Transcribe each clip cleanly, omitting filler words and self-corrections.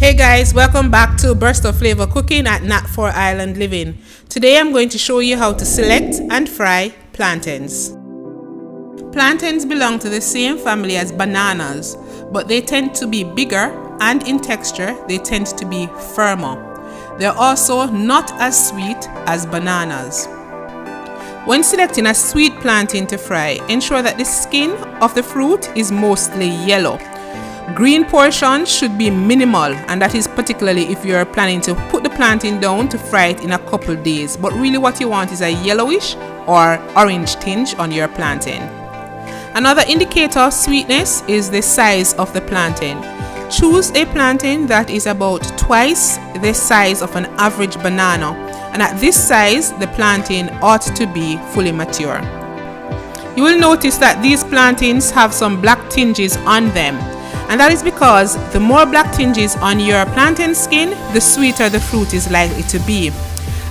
Hey guys, welcome back to Burst of Flavor Cooking at Nat 4 Island Living. Today I'm going to show you how to select and fry plantains. Plantains belong to the same family as bananas, but they tend to be bigger and in texture they tend to be firmer. They're also not as sweet as bananas. When selecting a sweet plantain to fry, ensure that the skin of the fruit is mostly yellow. Green portions should be minimal, and that is particularly if you're planning to put the plantain down to fry it in a couple days. But really what you want is a yellowish or orange tinge on your plantain. Another indicator of sweetness is the size of the plantain. Choose a plantain that is about twice the size of an average banana, and at this size the plantain ought to be fully mature. You will notice that these plantains have some black tinges on them. And that is because the more black tinges on your plantain skin, the sweeter the fruit is likely to be.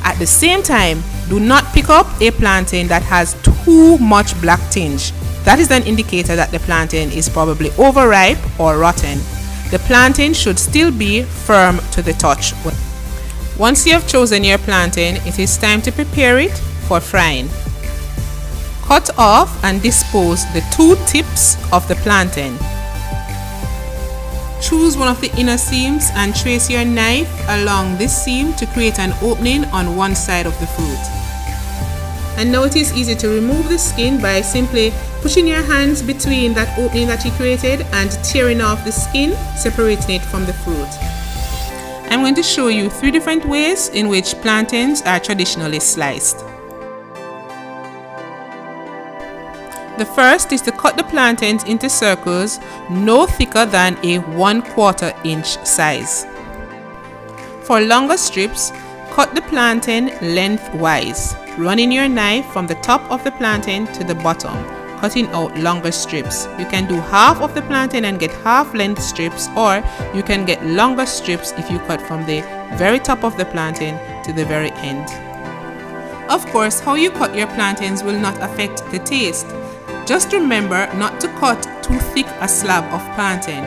At the same time, do not pick up a plantain that has too much black tinge. That is an indicator that the plantain is probably overripe or rotten. The plantain should still be firm to the touch. Once you have chosen your plantain, it is time to prepare it for frying. Cut off and dispose the two tips of the plantain. Choose one of the inner seams and trace your knife along this seam to create an opening on one side of the fruit. And now it is easy to remove the skin by simply pushing your hands between that opening that you created and tearing off the skin, separating it from the fruit. I'm going to show you 3 different ways in which plantains are traditionally sliced. The first is to cut the plantains into circles no thicker than a 1/4 inch size. For longer strips, cut the plantain lengthwise, running your knife from the top of the plantain to the bottom, cutting out longer strips. You can do half of the plantain and get half length strips, or you can get longer strips if you cut from the very top of the plantain to the very end. Of course, how you cut your plantains will not affect the taste. Just remember not to cut too thick a slab of plantain.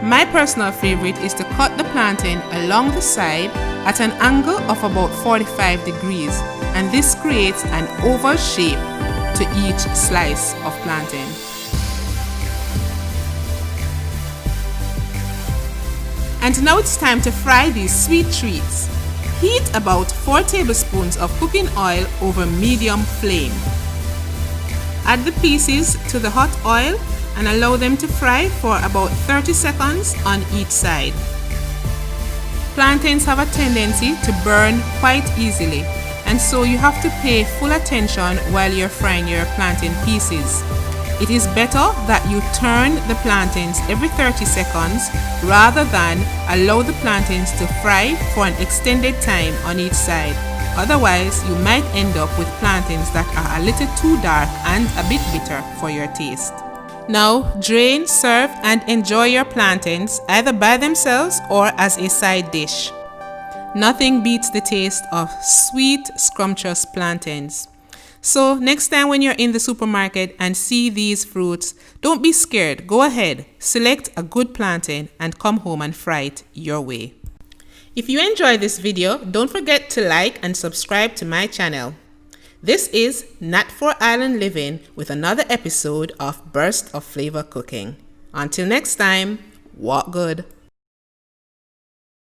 My personal favorite is to cut the plantain along the side at an angle of about 45 degrees, and this creates an oval shape to each slice of plantain. And now it's time to fry these sweet treats. Heat about 4 tablespoons of cooking oil over medium flame. Add the pieces to the hot oil and allow them to fry for about 30 seconds on each side. Plantains have a tendency to burn quite easily, and so you have to pay full attention while you're frying your plantain pieces. It is better that you turn the plantains every 30 seconds rather than allow the plantains to fry for an extended time on each side. Otherwise, you might end up with plantains that are a little too dark and a bit bitter for your taste. Now, drain, serve, and enjoy your plantains either by themselves or as a side dish. Nothing beats the taste of sweet, scrumptious plantains. So, next time when you're in the supermarket and see these fruits, don't be scared. Go ahead, select a good plantain and come home and fry it your way. If you enjoyed this video, don't forget to like and subscribe to my channel. This is Nat 4 Island Living with another episode of Burst of Flavor Cooking. Until next time, walk good.